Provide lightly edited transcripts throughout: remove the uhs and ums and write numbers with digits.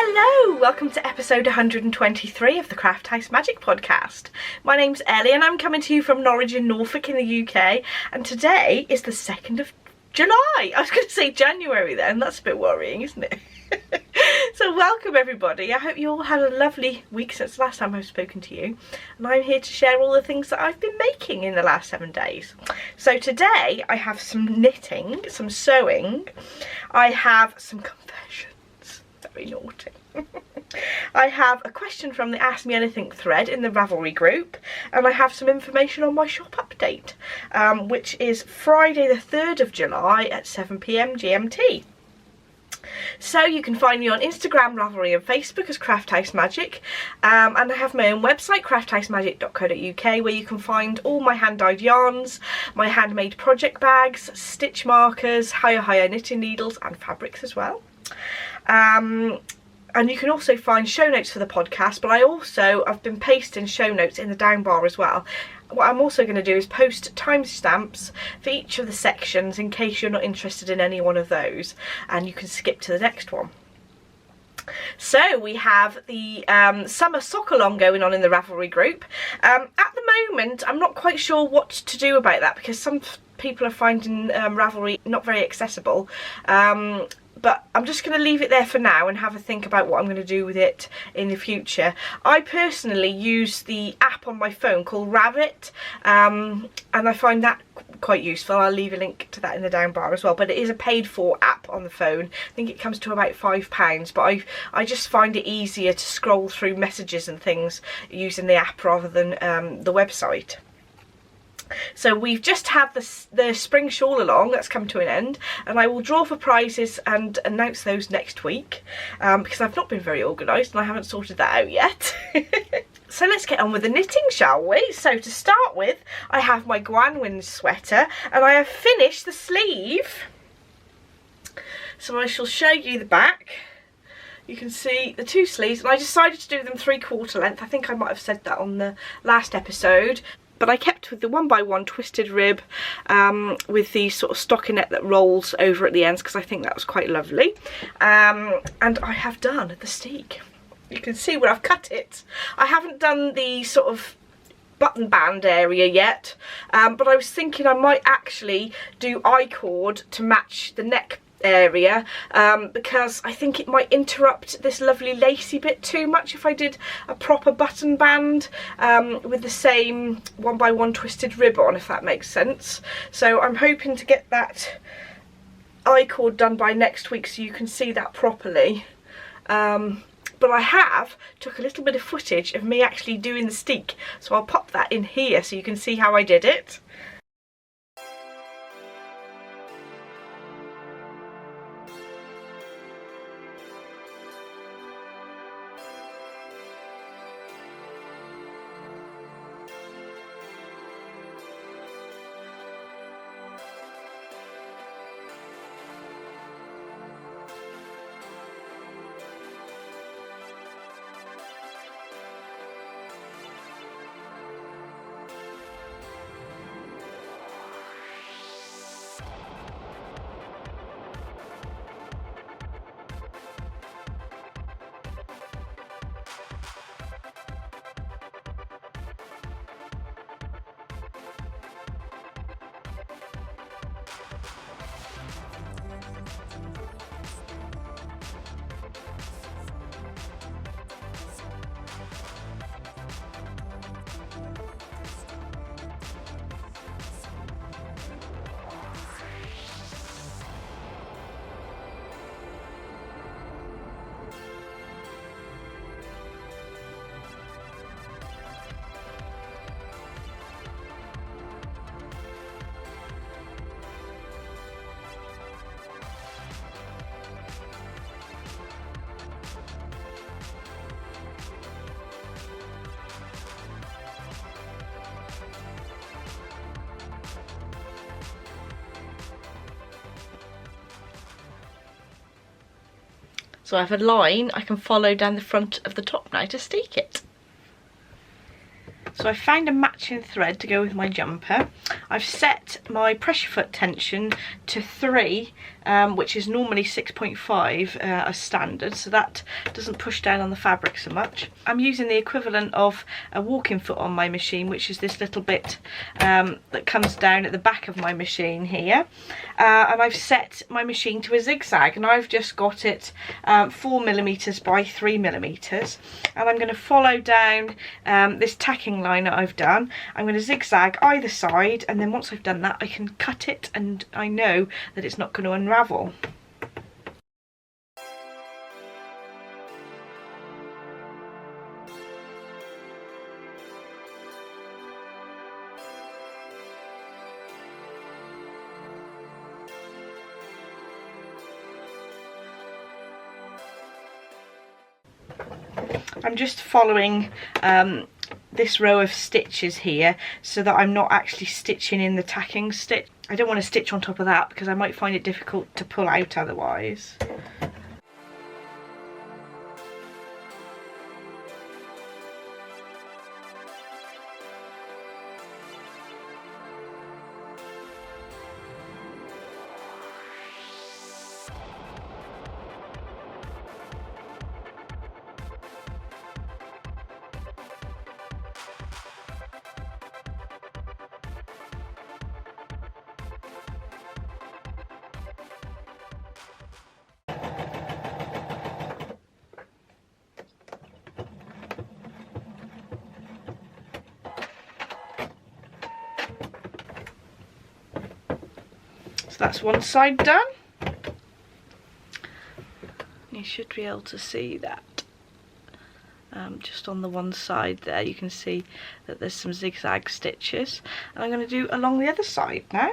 Hello, welcome to episode 123 of the Craft House Magic podcast. My name's Ellie and I'm coming to you from Norwich in Norfolk in the UK, and today is the 2nd of July. I was going to say January then, that's a bit worrying, isn't it? So welcome everybody. I hope you all had a lovely week since the last time I've spoken to you, and I'm here to share all the things that I've been making in the last 7 days. So today I have some knitting, some sewing, I have some confessions, very naughty. I have a question from the Ask Me Anything thread in the Ravelry group, and I have some information on my shop update, which is Friday the 3rd of July at 7 PM GMT. So you can find me on Instagram, Ravelry and Facebook as Craft House Magic, and I have my own website, crafthousemagik.co.uk, where you can find all my hand-dyed yarns, my handmade project bags, stitch markers, higher knitting needles and fabrics as well. And you can also find show notes for the podcast, but I've been pasting show notes in the down bar as well. What I'm also going to do is post timestamps for each of the sections in case you're not interested in any one of those, and you can skip to the next one. So we have the summer sock along going on in the Ravelry group. At the moment I'm not quite sure what to do about that, because some people are finding Ravelry not very accessible. But I'm just going to leave it there for now and have a think about what I'm going to do with it in the future. I personally use the app on my phone called Rabbit, and I find that quite useful. I'll leave a link to that in the down bar as well, but it is a paid for app on the phone. I think it comes to about £5, but I just find it easier to scroll through messages and things using the app rather than the website. So we've just had the spring shawl along, that's come to an end, and I will draw for prizes and announce those next week, because I've not been very organised and I haven't sorted that out yet. So let's get on with the knitting, shall we? So to start with, I have my Gwanwyn sweater, and I have finished the sleeve. So I shall show you the back. You can see the two sleeves, and I decided to do them 3/4 length. I think I might have said that on the last episode. But I kept with the 1x1 twisted rib with the sort of stockinette that rolls over at the ends, because I think that was quite lovely. And I have done the steek. You can see where I've cut it. I haven't done the sort of button band area yet, but I was thinking I might actually do I-cord to match the neck area, because I think it might interrupt this lovely lacy bit too much if I did a proper button band with the same 1x1 twisted rib on, if that makes sense. So I'm hoping to get that I-cord done by next week so you can see that properly. But I took a little bit of footage of me actually doing the steek, so I'll pop that in here so you can see how I did it. So I have a line I can follow down the front of the top now to steek it. So I found a matching thread to go with my jumper. I've set my pressure foot tension to 3 which is normally 6.5 as standard, so that doesn't push down on the fabric so much. I'm using the equivalent of a walking foot on my machine, which is this little bit that comes down at the back of my machine here, and I've set my machine to a zigzag, and I've just got it 4mm by 3mm, and I'm going to follow down this tacking line that I've done. I'm going to zigzag either side, and then once I've done that I can cut it and I know that it's not going to unravel. I'm just following this row of stitches here so that I'm not actually stitching in the tacking stitch. I don't want to stitch on top of that because I might find it difficult to pull out otherwise. That's one side done. You should be able to see that. Just on the one side there you can see that there's some zigzag stitches, and I'm going to do along the other side now.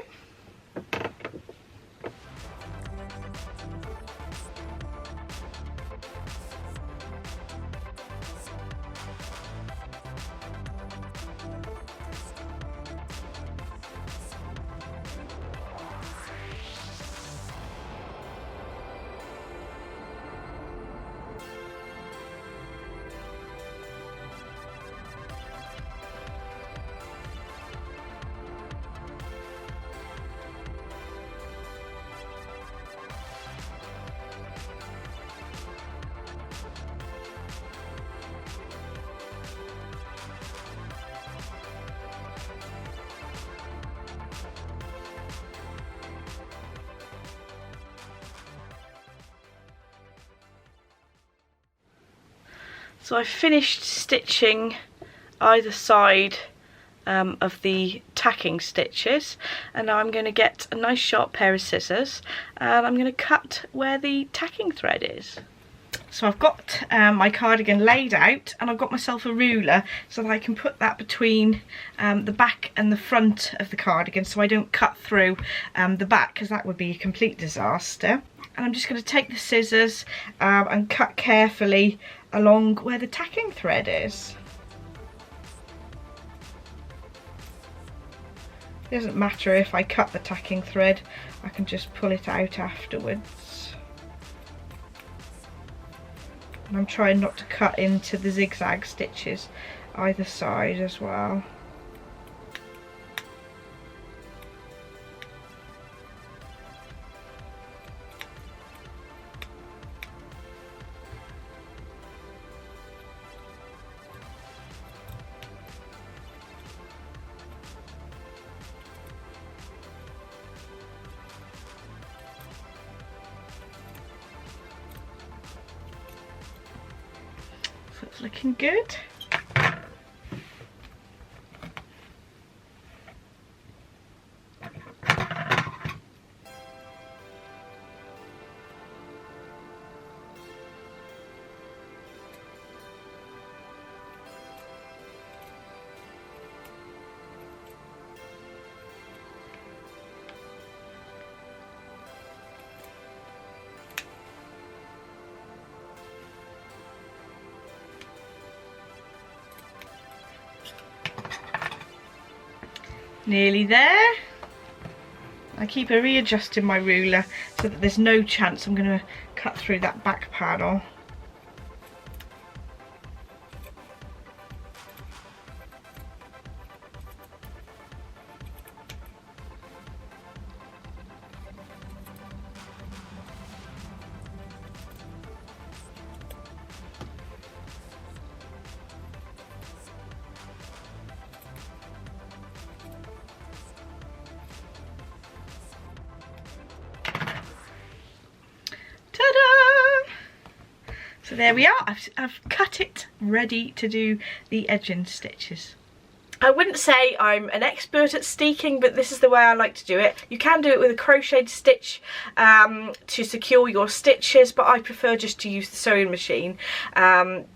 So I've finished stitching either side of the tacking stitches, and now I'm going to get a nice sharp pair of scissors and I'm going to cut where the tacking thread is. So I've got my cardigan laid out, and I've got myself a ruler so that I can put that between the back and the front of the cardigan so I don't cut through the back, because that would be a complete disaster. And I'm just going to take the scissors and cut carefully along where the tacking thread is. It doesn't matter if I cut the tacking thread, I can just pull it out afterwards. And I'm trying not to cut into the zigzag stitches either side as well. So it's looking good. Nearly there. I keep readjusting my ruler so that there's no chance I'm going to cut through that back panel. there we are. I've cut it ready to do the edging stitches. I wouldn't say I'm an expert at steeking, but this is the way I like to do it. You can do it with a crocheted stitch to secure your stitches, but I prefer just to use the sewing machine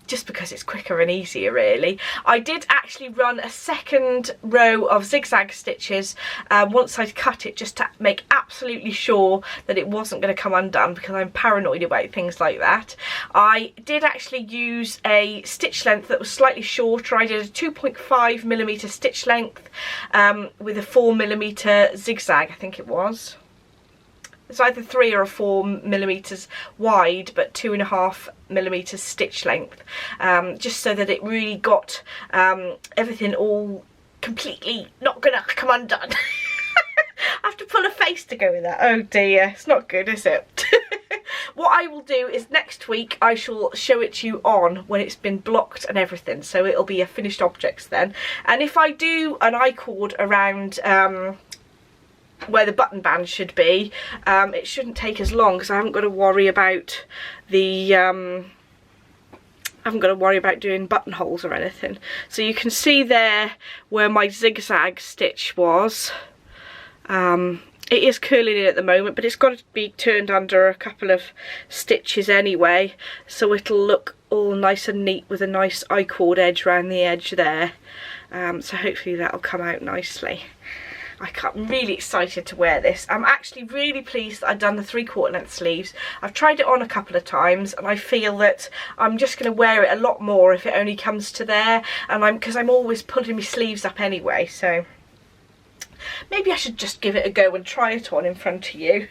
just because it's quicker and easier, really. I did actually run a second row of zigzag stitches once I'd cut it, just to make absolutely sure that it wasn't going to come undone, because I'm paranoid about things like that. I did actually use a stitch length that was slightly shorter. I did a 2.5mm stitch length with a 4mm zigzag, I think it was. It's either 3 or 4mm wide, but 2.5mm stitch length, just so that it really got everything all completely not gonna come undone. I have to pull a face to go with that. Oh dear, it's not good, is it? What I will do is next week I shall show it to you on when it's been blocked and everything, so it'll be a finished objects then. And if I do an I-cord around where the button band should be, it shouldn't take as long, because I haven't got to worry about the I haven't got to worry about doing buttonholes or anything. So you can see there where my zigzag stitch was. It is curling in at the moment, but it's got to be turned under a couple of stitches anyway, so it'll look all nice and neat with a nice I-cord edge around the edge there. So hopefully that'll come out nicely. I'm really excited to wear this. I'm actually really pleased that I've done the 3/4 length sleeves. I've tried it on a couple of times, and I feel that I'm just going to wear it a lot more if it only comes to there, and because I'm always pulling my sleeves up anyway, so maybe I should just give it a go and try it on in front of you.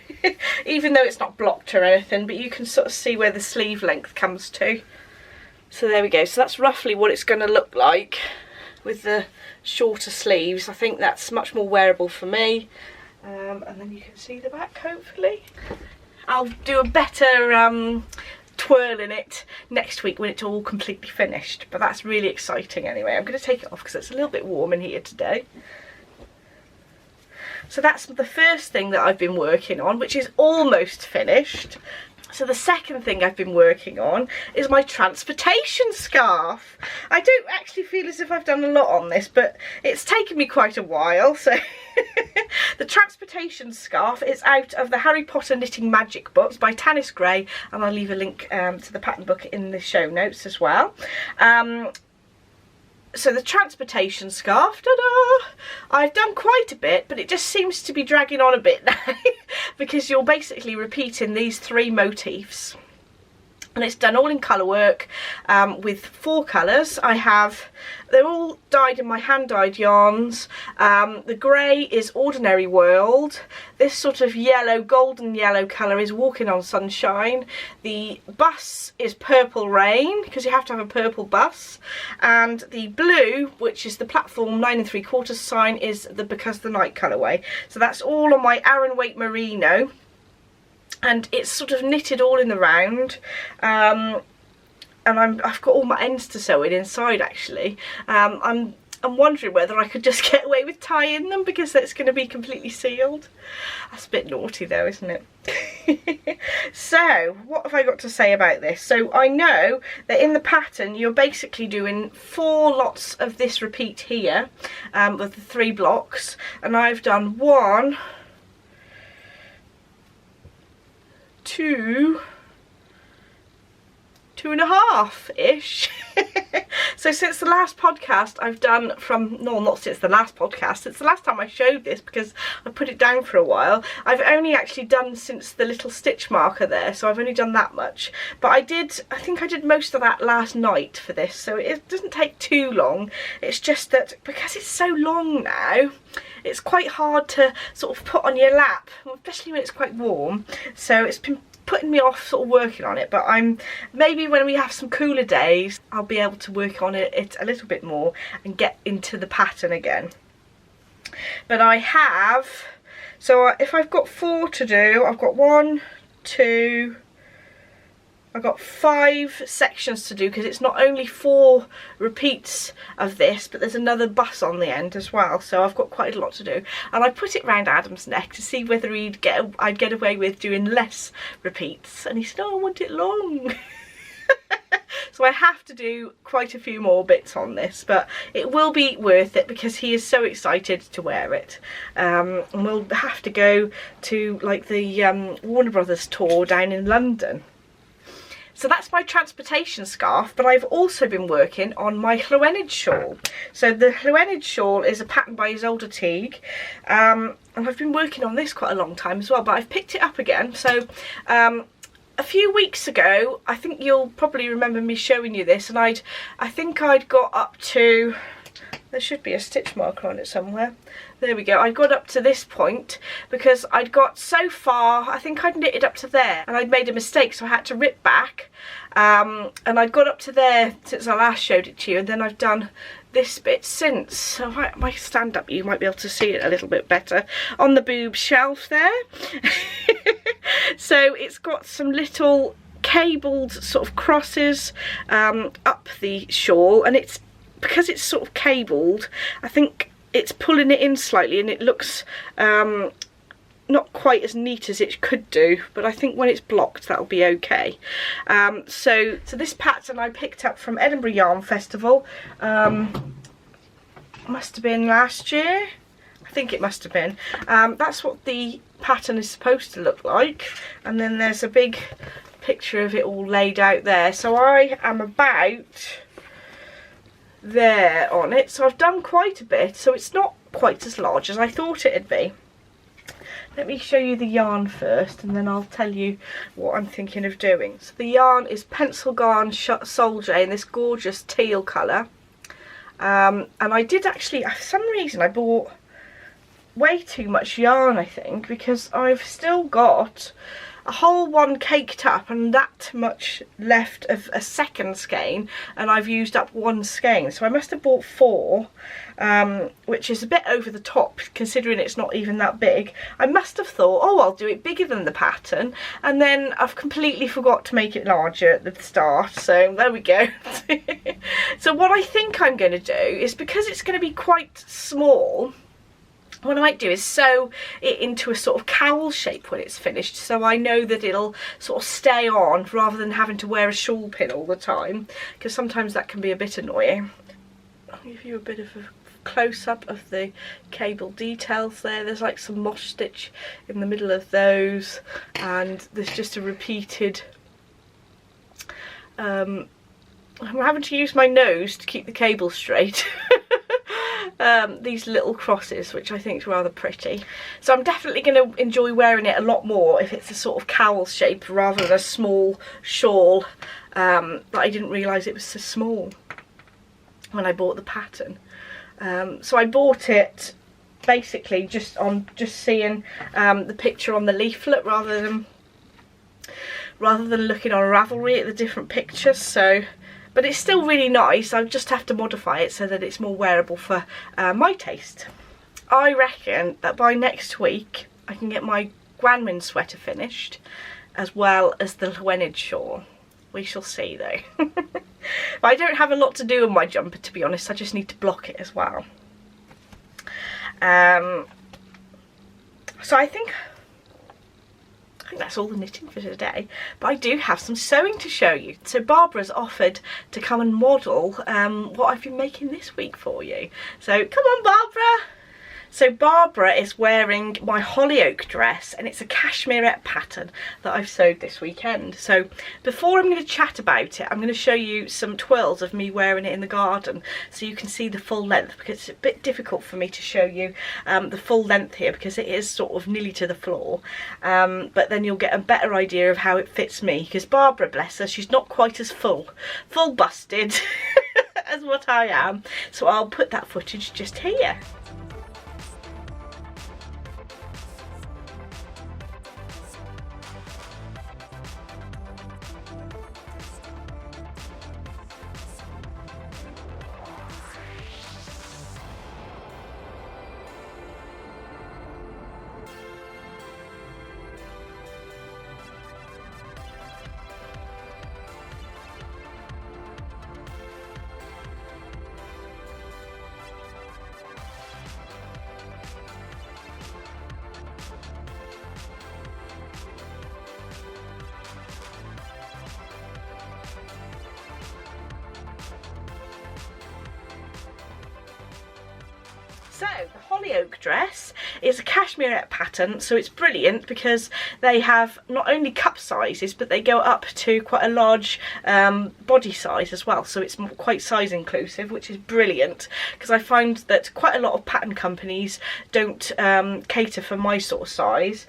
Even though it's not blocked or anything, but you can sort of see where the sleeve length comes to. So there we go. So that's roughly what it's going to look like with the shorter sleeves. I think that's much more wearable for me. And then you can see the back, hopefully. I'll do a better twirl in it next week when it's all completely finished. But that's really exciting anyway. I'm going to take it off because it's a little bit warm in here today. So that's the first thing that I've been working on, which is almost finished. So the second thing I've been working on is my transportation scarf. I don't actually feel as if I've done a lot on this, but it's taken me quite a while. So the transportation scarf is out of the Harry Potter Knitting Magic books by Tanis Gray, and I'll leave a link to the pattern book in the show notes as well. So the transportation scarf, ta-da! I've done quite a bit, but it just seems to be dragging on a bit now because you're basically repeating these 3 motifs. And it's done all in colour work with 4 colours. They're all dyed in my hand dyed yarns. The grey is Ordinary World. This sort of yellow, golden yellow colour is Walking on Sunshine. The bus is Purple Rain, because you have to have a purple bus. And the blue, which is the platform 9 3/4 sign, is the Because the Night colourway. So that's all on my Aran weight merino. And it's sort of knitted all in the round, and I've got all my ends to sew in inside actually. I'm wondering whether I could just get away with tying them because it's going to be completely sealed. That's a bit naughty though, isn't it? So what have I got to say about this? So I know that in the pattern you're basically doing 4 lots of this repeat here with the 3 blocks, and I've done 1, 2, 2.5-ish. So since the last podcast I've done not since the last podcast, it's the last time I showed this because I put it down for a while. I've only actually done since the little stitch marker there, so I've only done that much. But I think I did most of that last night for this, so it doesn't take too long. It's just that because it's so long now, it's quite hard to sort of put on your lap, especially when it's quite warm. So it's been putting me off sort of working on it, but maybe when we have some cooler days I'll be able to work on it a little bit more and get into the pattern again. But I have, so if I've got 4 to do, I've got 1, 2, I've got 5 sections to do, because it's not only 4 repeats of this, but there's another bus on the end as well, so I've got quite a lot to do. And I put it round Adam's neck to see whether I'd get away with doing less repeats, and he said, oh, I want it long. So I have to do quite a few more bits on this, but it will be worth it because he is so excited to wear it. And we'll have to go to like the Warner Brothers tour down in London. So that's my transportation scarf, but I've also been working on my Llawenydd shawl. So the Llawenydd shawl is a pattern by Ysolda Teague, and I've been working on this quite a long time as well, but I've picked it up again. So a few weeks ago, I think you'll probably remember me showing you this, and I think I'd got up to, there should be a stitch marker on it somewhere. There we go. I got up to this point because I'd got so far, I think I'd knitted up to there and I'd made a mistake, so I had to rip back. And I'd got up to there since I last showed it to you, and then I've done this bit since. So if I stand up, you might be able to see it a little bit better on the boob shelf there. So it's got some little cabled sort of crosses up the shawl, and it's because it's sort of cabled, I think it's pulling it in slightly, and it looks not quite as neat as it could do, but I think when it's blocked that'll be okay. So this pattern I picked up from Edinburgh Yarn Festival, must have been last year, I think it must have been. That's what the pattern is supposed to look like, and then there's a big picture of it all laid out there. So I am about there on it, so I've done quite a bit, so it's not quite as large as I thought it'd be. Let me show you the yarn first, and then I'll tell you what I'm thinking of doing. So the yarn is Pencil Garn Solje in this gorgeous teal colour, and I did actually, for some reason I bought way too much yarn, I think, because I've still got a whole one caked up and that much left of a second skein, and I've used up one skein, so I must have bought 4, which is a bit over the top considering it's not even that big. I must have thought, oh, I'll do it bigger than the pattern, and then I've completely forgot to make it larger at the start, so there we go. So what I think I'm going to do is, because it's going to be quite small, what I might do is sew it into a sort of cowl shape when it's finished, so I know that it'll sort of stay on rather than having to wear a shawl pin all the time, because sometimes that can be a bit annoying. I'll give you a bit of a close-up of the cable details there. There's like some moss stitch in the middle of those, and there's just a repeated I'm having to use my nose to keep the cable straight. These little crosses, which I think is rather pretty. So I'm definitely going to enjoy wearing it a lot more if it's a sort of cowl shape rather than a small shawl. But I didn't realise it was so small when I bought the pattern. So I bought it basically just seeing the picture on the leaflet rather than looking on Ravelry at the different pictures. So, but it's still really nice. I just have to modify it so that it's more wearable for my taste. I reckon that by next week I can get my Gwanwyn sweater finished, as well as the Llawenydd shawl. We shall see though. But I don't have a lot to do on my jumper, to be honest. I just need to block it as well. So I think that's all the knitting for today, but I do have some sewing to show you. So Barbara's offered to come and model what I've been making this week for you. So come on, Barbara. So Barbara is wearing my Holyoke dress, and it's a Cashmerette pattern that I've sewed this weekend. So before I'm going to chat about it, I'm going to show you some twirls of me wearing it in the garden so you can see the full length, because it's a bit difficult for me to show you the full length here because it is sort of nearly to the floor. But then you'll get a better idea of how it fits me, because Barbara, bless her, she's not quite as full busted as what I am. So I'll put that footage just here. So the Holyoke dress is a Cashmerette pattern, so it's brilliant because they have not only cup sizes but they go up to quite a large body size as well, so it's quite size inclusive, which is brilliant because I find that quite a lot of pattern companies don't cater for my sort of size.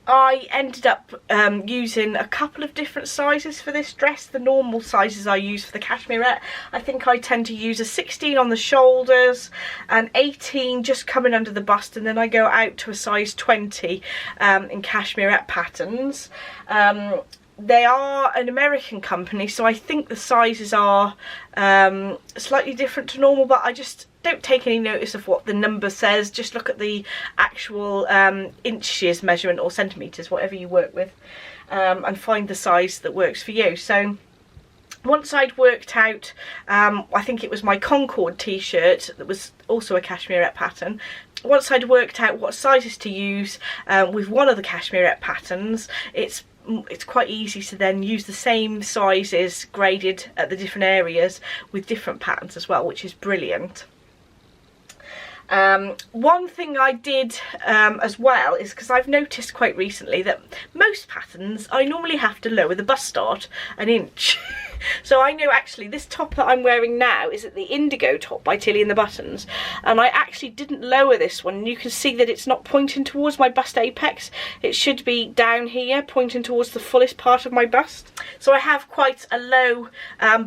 I ended up using a couple of different sizes for this dress. The normal sizes I use for the Cashmerette, I think I tend to use a 16 on the shoulders, an 18 just coming under the bust, and then I go out to a size 20 in Cashmerette patterns. They are an American company, so I think the sizes are slightly different to normal, but I just don't take any notice of what the number says. Just look at the actual inches measurement or centimetres, whatever you work with, and find the size that works for you. So once I'd worked out, I think it was my Concord t-shirt that was also a Cashmerette pattern. Once I'd worked out what sizes to use with one of the Cashmerette patterns, it's quite easy to then use the same sizes graded at the different areas with different patterns as well, which is brilliant. One thing I did as well is because I've noticed quite recently that most patterns I normally have to lower the bust start an inch. So I know actually this top that I'm wearing now is at the Indigo top by Tilly and the Buttons, and I actually didn't lower this one, and you can see that it's not pointing towards my bust apex. It should be down here pointing towards the fullest part of my bust. So I have quite a low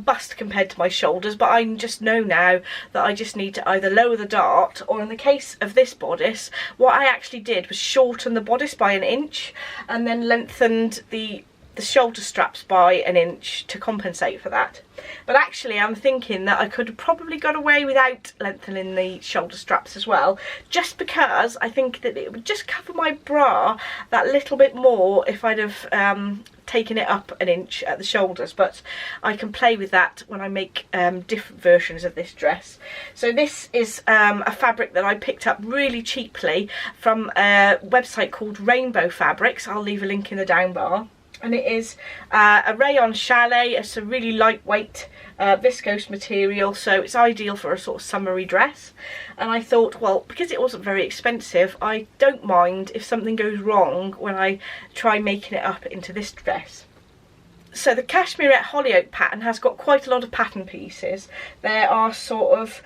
bust compared to my shoulders, but I just know now that I just need to either lower the dart, or in the case of this bodice, what I actually did was shorten the bodice by an inch and then lengthened the shoulder straps by an inch to compensate for that. But actually I'm thinking that I could have probably got away without lengthening the shoulder straps as well, just because I think that it would just cover my bra that little bit more if I'd have taken it up an inch at the shoulders. But I can play with that when I make different versions of this dress. So this is a fabric that I picked up really cheaply from a website called Rainbow Fabrics. I'll leave a link in the down bar. And it is a Rayon chalet. It's a really lightweight viscose material, so it's ideal for a sort of summery dress. And I thought, well, because it wasn't very expensive, I don't mind if something goes wrong when I try making it up into this dress. So the Cashmerette Holyoke pattern has got quite a lot of pattern pieces. There are sort of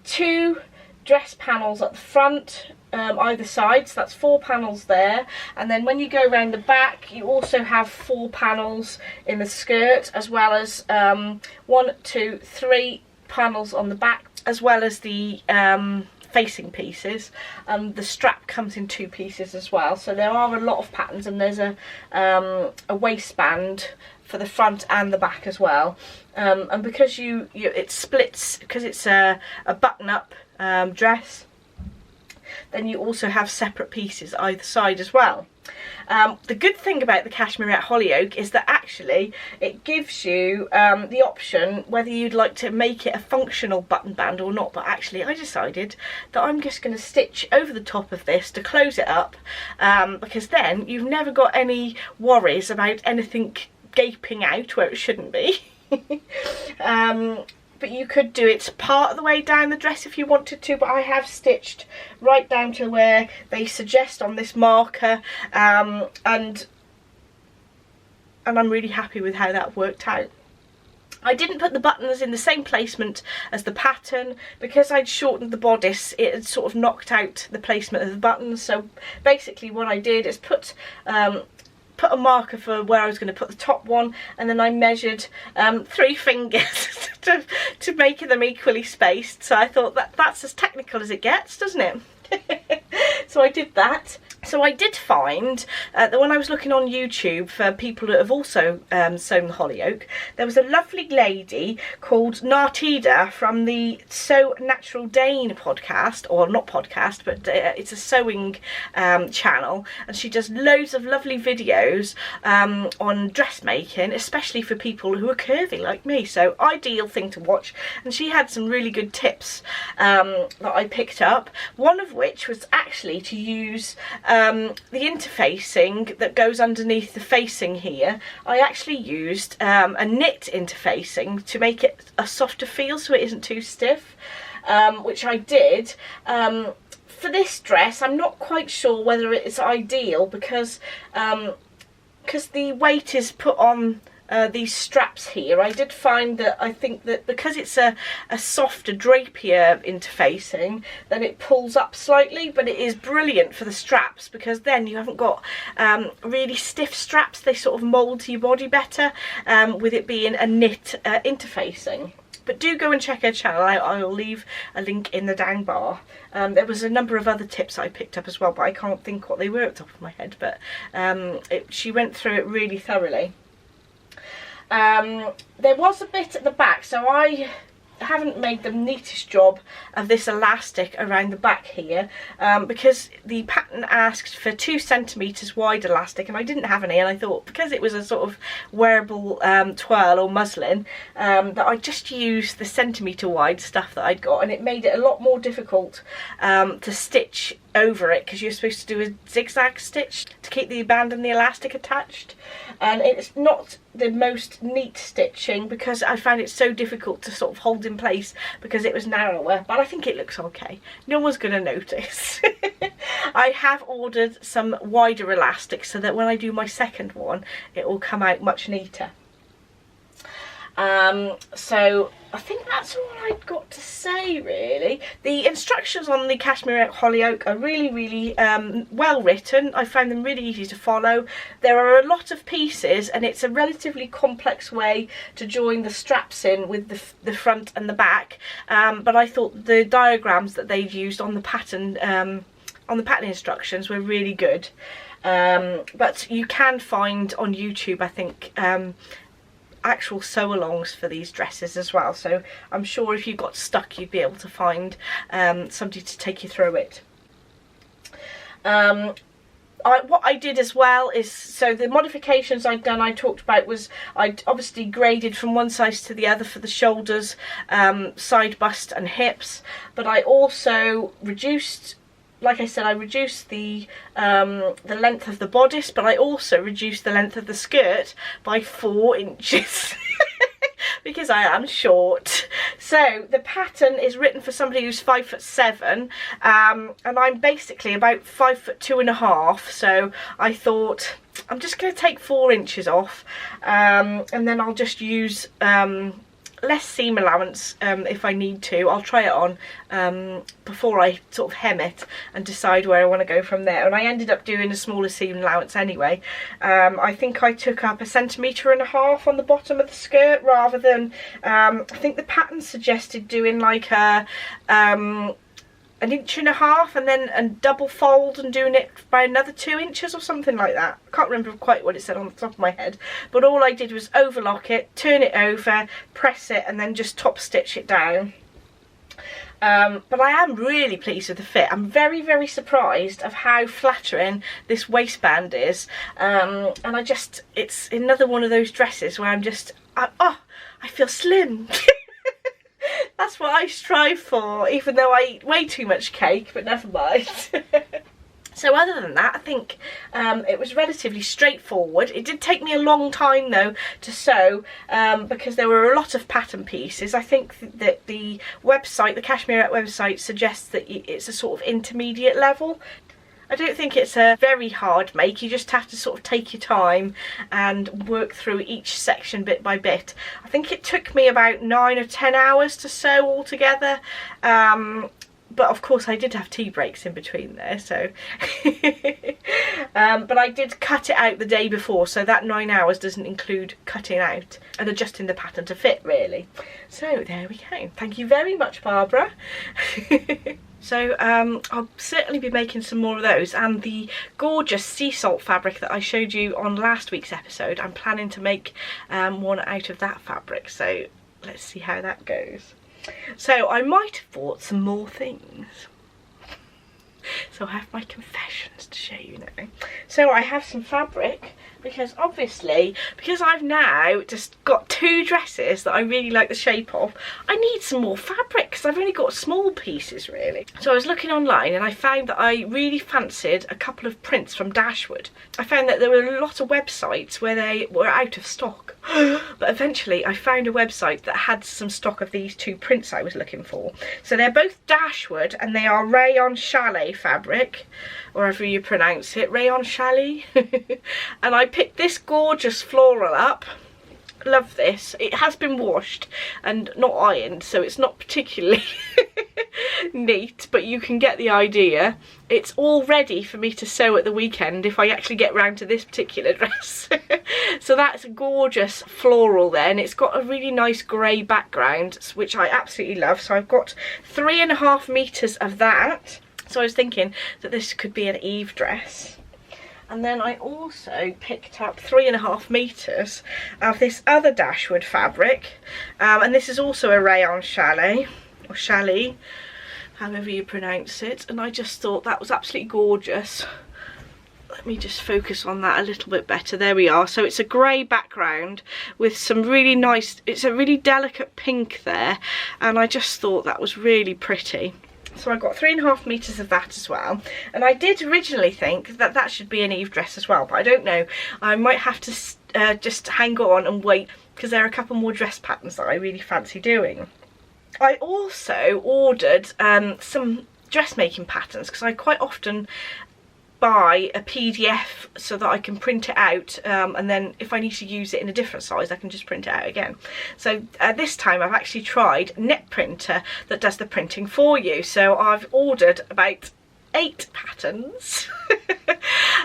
2 dress panels at the front, either side, so that's 4 panels there, and then when you go around the back you also have 4 panels in the skirt, as well as 1, 2, 3 panels on the back, as well as the facing pieces. The strap comes in 2 pieces as well, so there are a lot of patterns, and there's a waistband for the front and the back as well. And because it splits, because it's a button-up dress, then you also have separate pieces either side as well. The good thing about the Cashmerette Holyoke is that actually it gives you the option whether you'd like to make it a functional button band or not. But actually I decided that I'm just going to stitch over the top of this to close it up, because then you've never got any worries about anything gaping out where it shouldn't be. But you could do it part of the way down the dress if you wanted to, but I have stitched right down to where they suggest on this marker, and I'm really happy with how that worked out. I didn't put the buttons in the same placement as the pattern because I'd shortened the bodice. It had sort of knocked out the placement of the buttons, so basically what I did is put a marker for where I was going to put the top one, and then I measured 3 fingers to make them equally spaced. So I thought that's as technical as it gets, doesn't it? So I did that. So I did find that when I was looking on YouTube for people that have also sewn the Holyoke, there was a lovely lady called Nartida from the Sew Natural Dane podcast, or not podcast, but it's a sewing channel, and she does loads of lovely videos on dressmaking, especially for people who are curvy like me. So ideal thing to watch, and she had some really good tips that I picked up, one of which was actually to use the interfacing that goes underneath the facing here. I actually used a knit interfacing to make it a softer feel so it isn't too stiff. which I did. For this dress, I'm not quite sure whether it's ideal because the weight is put on these straps here. I did find that I think that because it's a softer drapier interfacing, then it pulls up slightly, but it is brilliant for the straps because then you haven't got really stiff straps. They sort of mould to your body better with it being a knit interfacing. But do go and check her channel. I will leave a link in the down bar. There was a number of other tips I picked up as well, but I can't think what they were at the top of my head. But she went through it really thoroughly. There was a bit at the back, so I haven't made the neatest job of this elastic around the back here because the pattern asked for 2 centimetres wide elastic and I didn't have any, and I thought because it was a sort of wearable twirl or muslin that I'd just use the centimetre wide stuff that I'd got, and it made it a lot more difficult to stitch over it because you're supposed to do a zigzag stitch to keep the band and the elastic attached, and it's not the most neat stitching because I found it so difficult to sort of hold in place because it was narrower, but I think it looks okay. No one's going to notice. I have ordered some wider elastics so that when I do my second one it will come out much neater. So I think that's all I've got to say really. The instructions on the Cashmerette Holyoke are really well written. I found them really easy to follow. There are a lot of pieces and it's a relatively complex way to join the straps in with the front and the back, but I thought the diagrams that they'd used on the pattern instructions were really good. But you can find on YouTube, I think, actual sew-alongs for these dresses as well, so I'm sure if you got stuck you'd be able to find somebody to take you through it. What I did as well is, so the modifications I'd done, I talked about, was I'd obviously graded from one size to the other for the shoulders, side bust and hips, but I also reduced, like I said, I reduced the length of the bodice, but I also reduced the length of the skirt by 4 inches because I am short. So the pattern is written for somebody who's 5'7", and I'm basically about 5'2½". So I thought I'm just going to take 4 inches off, and then I'll just use less seam allowance if I need to. I'll try it on before I sort of hem it and decide where I want to go from there, and I ended up doing a smaller seam allowance anyway. I think I took up 1.5 centimetres on the bottom of the skirt rather than I think the pattern suggested doing like a 1.5 inches and then a double fold and doing it by another 2 inches or something like that. I can't remember quite what it said on the top of my head, but all I did was overlock it, turn it over, press it, and then just top stitch it down. But I am really pleased with the fit. I'm very surprised of how flattering this waistband is, and it's another one of those dresses where I'm just, I feel slim. That's what I strive for, even though I eat way too much cake, but never mind. So other than that, I think it was relatively straightforward. It did take me a long time though to sew because there were a lot of pattern pieces. I think that the website, the Cashmerette website, suggests that it's a sort of intermediate level. I don't think it's a very hard make. You just have to sort of take your time and work through each section bit by bit. I think it took me about 9 or 10 hours to sew altogether. But of course I did have tea breaks in between there, so but I did cut it out the day before, so that 9 hours doesn't include cutting out and adjusting the pattern to fit really. So there we go. Thank you very much, Barbara. So I'll certainly be making some more of those, and the gorgeous sea salt fabric that I showed you on last week's episode, I'm planning to make one out of that fabric, so let's see how that goes. So I might have bought some more things. So I have my confessions to show you now. So I have some fabric, because obviously, because I've now just got 2 dresses that I really like the shape of, I need some more fabric because I've only got small pieces really. So I was looking online and I found that I really fancied a couple of prints from Dashwood. I found that there were a lot of websites where they were out of stock, but eventually I found a website that had some stock of these 2 prints I was looking for. So they're both Dashwood and they are Rayon Shawl fabric, or however you pronounce it, Rayon Shawl. And I picked this gorgeous floral up. Love this. It has been washed and not ironed, so it's not particularly neat, but you can get the idea. It's all ready for me to sew at the weekend if I actually get round to this particular dress. So that's a gorgeous floral there, and it's got a really nice grey background, which I absolutely love. So I've got 3.5 meters of that. So I was thinking that this could be an Eve dress. And then I also picked up 3.5 meters of this other Dashwood fabric, and this is also a Rayon chalet, or chalet, however you pronounce it, and I just thought that was absolutely gorgeous. Let me just focus on that a little bit better. There we are. So it's a grey background with some really nice, it's a really delicate pink there, and I just thought that was really pretty. So I got 3.5 meters of that as well, and I did originally think that that should be an Eve dress as well, but I don't know. I might have to just hang on and wait, because there are a couple more dress patterns that I really fancy doing. I also ordered some dressmaking patterns, because I quite often buy a PDF so that I can print it out, and then if I need to use it in a different size I can just print it out again. So this time I've actually tried Net Printer that does the printing for you. So I've ordered about 8 patterns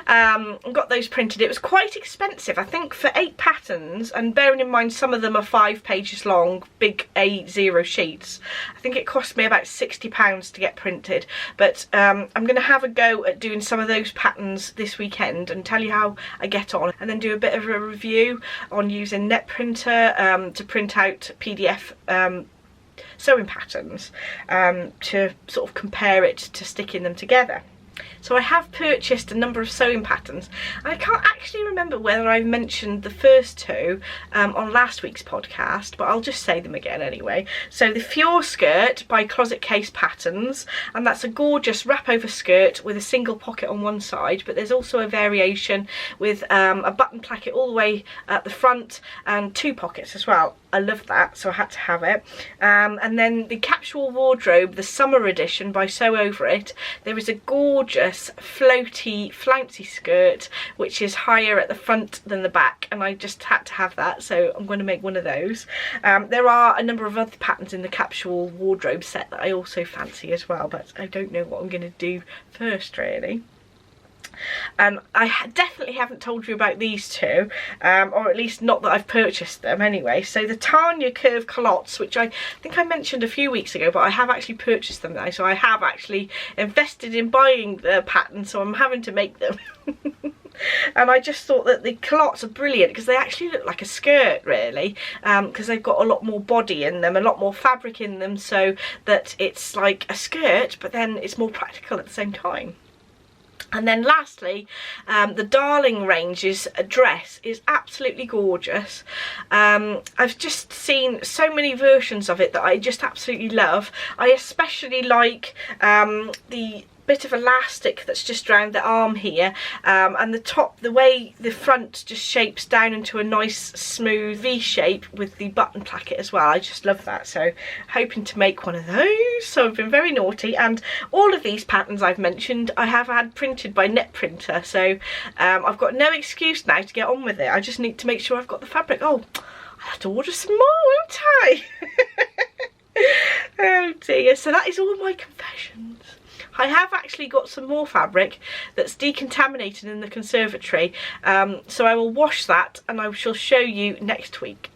and got those printed. It was quite expensive, I think, for 8 patterns, and bearing in mind some of them are 5 pages long, big A0 sheets. I think it cost me about £60 to get printed, but I'm going to have a go at doing some of those patterns this weekend and tell you how I get on, and then do a bit of a review on using Net Printer to print out PDF sewing patterns, to sort of compare it to sticking them together. So I have purchased a number of sewing patterns, and I can't actually remember whether I mentioned the first 2 on last week's podcast, but I'll just say them again anyway. So the Fiore Skirt by Closet Case Patterns, and that's a gorgeous wrap over skirt with a single pocket on one side, but there's also a variation with a button placket all the way at the front and 2 pockets as well. I love that, so I had to have it. And then the Capsule Wardrobe, the summer edition by Sew Over It, there is a gorgeous floaty flouncy skirt which is higher at the front than the back, and I just had to have that, so I'm going to make one of those. There are a number of other patterns in the Capsule Wardrobe set that I also fancy as well, but I don't know what I'm going to do first really. I definitely haven't told you about these 2, or at least not that I've purchased them anyway. So the Tania curve culottes, which I think I mentioned a few weeks ago, but I have actually purchased them now, so I have actually invested in buying the pattern, so I'm having to make them. And I just thought that the culottes are brilliant because they actually look like a skirt really, because they've got a lot more body in them, a lot more fabric in them, so that it's like a skirt but then it's more practical at the same time. And then lastly, the Darling range's dress is absolutely gorgeous. I've just seen so many versions of it that I just absolutely love. I especially like the bit of elastic that's just around the arm here, and the top, the way the front just shapes down into a nice smooth V shape with the button placket as well. I just love that, so hoping to make one of those. So I've been very naughty, and all of these patterns I've mentioned I have had printed by Net Printer, so I've got no excuse now to get on with it. I just need to make sure I've got the fabric. Oh, I'll have to order some more, won't I? Oh dear, so that is all my confessions. I have actually got some more fabric that's decontaminated in the conservatory, so I will wash that and I shall show you next week.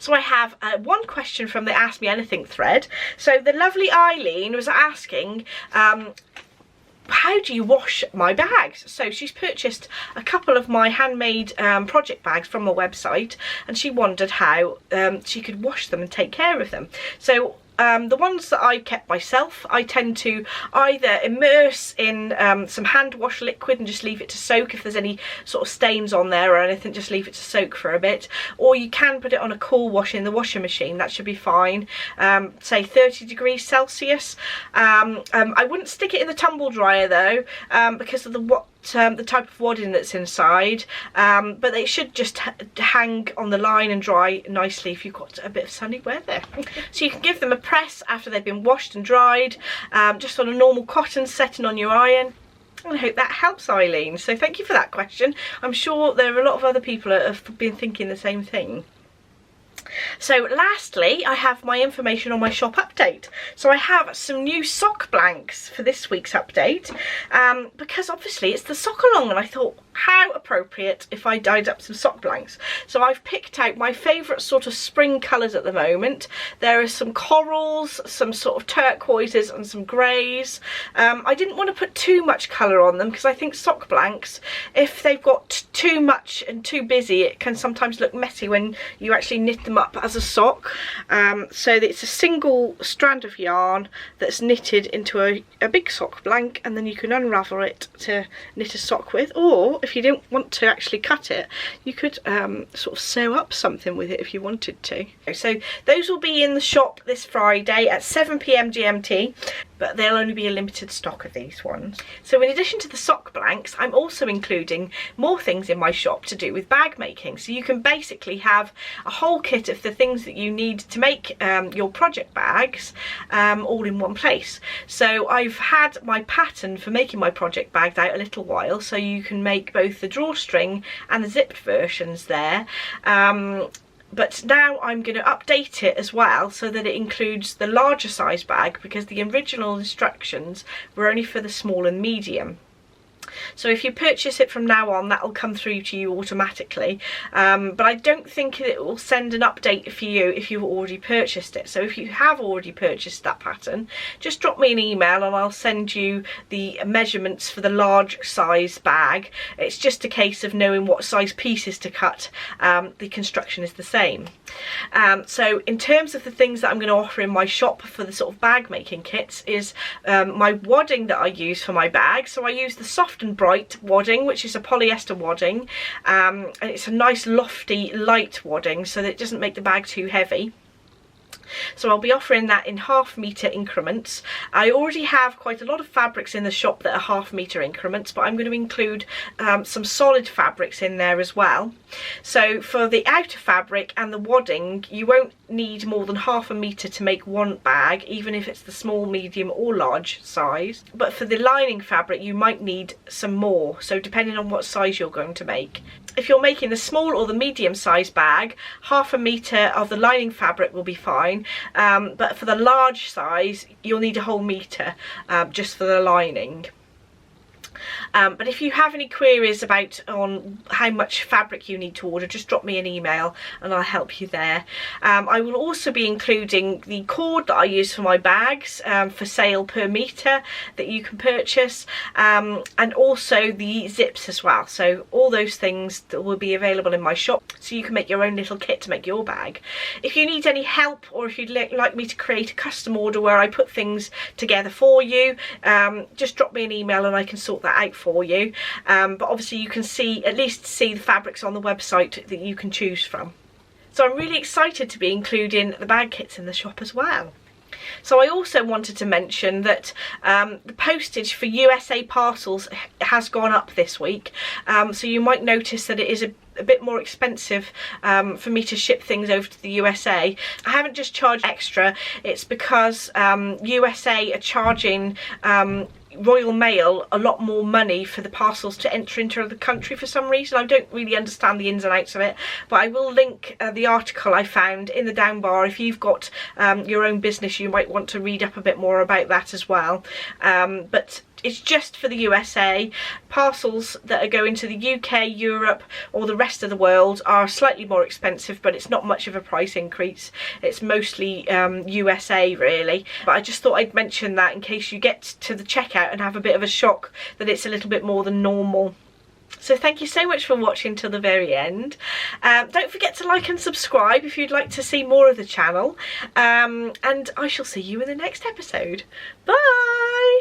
So I have one question from the Ask Me Anything thread. So the lovely Eileen was asking, how do you wash my bags? So she's purchased a couple of my handmade project bags from a website, and she wondered how she could wash them and take care of them. So The ones that I kept myself, I tend to either immerse in some hand wash liquid and just leave it to soak. If there's any sort of stains on there or anything, just leave it to soak for a bit. Or you can put it on a cool wash in the washing machine, that should be fine. Say 30 degrees Celsius. I wouldn't stick it in the tumble dryer though, because of the type of wadding that's inside, but they should just hang on the line and dry nicely if you've got a bit of sunny weather. So you can give them a press after they've been washed and dried, just on a normal cotton setting on your iron. I hope that helps, Eileen. So thank you for that question. I'm sure there are a lot of other people that have been thinking the same thing. So lastly, I have my information on my shop update. So I have some new sock blanks for this week's update, because obviously it's the sock along, and I thought how appropriate if I dyed up some sock blanks. So I've picked out my favourite sort of spring colours at the moment. There are some corals, some sort of turquoises and some greys. I didn't want to put too much colour on them because I think sock blanks, if they've got too much and too busy, it can sometimes look messy when you actually knit them up as a sock. So it's a single strand of yarn that's knitted into a big sock blank, and then you can unravel it to knit a sock with, or if you don't want to actually cut it, you could sort of sew up something with it if you wanted to. So those will be in the shop this Friday at 7 PM GMT, but there'll only be a limited stock of these ones. So in addition to the sock blanks, I'm also including more things in my shop to do with bag making. So you can basically have a whole kit of the things that you need to make your project bags all in one place. So I've had my pattern for making my project bags out a little while, so you can make both the drawstring and the zipped versions there. But now I'm going to update it as well so that it includes the larger size bag, because the original instructions were only for the small and medium. So if you purchase it from now on, that will come through to you automatically, but I don't think it will send an update for you if you've already purchased it. So if you have already purchased that pattern, just drop me an email and I'll send you the measurements for the large size bag. It's just a case of knowing what size pieces to cut. The construction is the same. So in terms of the things that I'm going to offer in my shop for the sort of bag making kits is my wadding that I use for my bag. So I use the soft and bright wadding, which is a polyester wadding, and it's a nice lofty light wadding so that it doesn't make the bag too heavy. So I'll be offering that in ½ metre increments. I already have quite a lot of fabrics in the shop that are ½ metre increments, but I'm going to include some solid fabrics in there as well. So for the outer fabric and the wadding, you won't need more than ½ metre to make one bag, even if it's the small, medium or large size. But for the lining fabric, you might need some more, so depending on what size you're going to make. If you're making the small or the medium size bag, ½ metre of the lining fabric will be fine, but for the large size you'll need a whole metre just for the lining. But if you have any queries about on how much fabric you need to order, just drop me an email and I'll help you there. I will also be including the cord that I use for my bags for sale per metre that you can purchase, and also the zips as well. So all those things that will be available in my shop, so you can make your own little kit to make your bag. If you need any help, or if you'd like me to create a custom order where I put things together for you, just drop me an email and I can sort that out for you. But obviously you can at least see the fabrics on the website that you can choose from. So I'm really excited to be including the bag kits in the shop as well. So I also wanted to mention that the postage for USA parcels has gone up this week, so you might notice that it is a bit more expensive for me to ship things over to the USA. I haven't just charged extra, it's because USA are charging Royal Mail a lot more money for the parcels to enter into the country for some reason. I don't really understand the ins and outs of it, but I will link the article I found in the down bar. If you've got your own business, you might want to read up a bit more about that as well. But it's just for the USA. Parcels that are going to the UK, Europe or the rest of the world are slightly more expensive, but it's not much of a price increase. It's mostly USA really. But I just thought I'd mention that in case you get to the checkout and have a bit of a shock that it's a little bit more than normal. So thank you so much for watching till the very end. Don't forget to like and subscribe if you'd like to see more of the channel. And I shall see you in the next episode. Bye!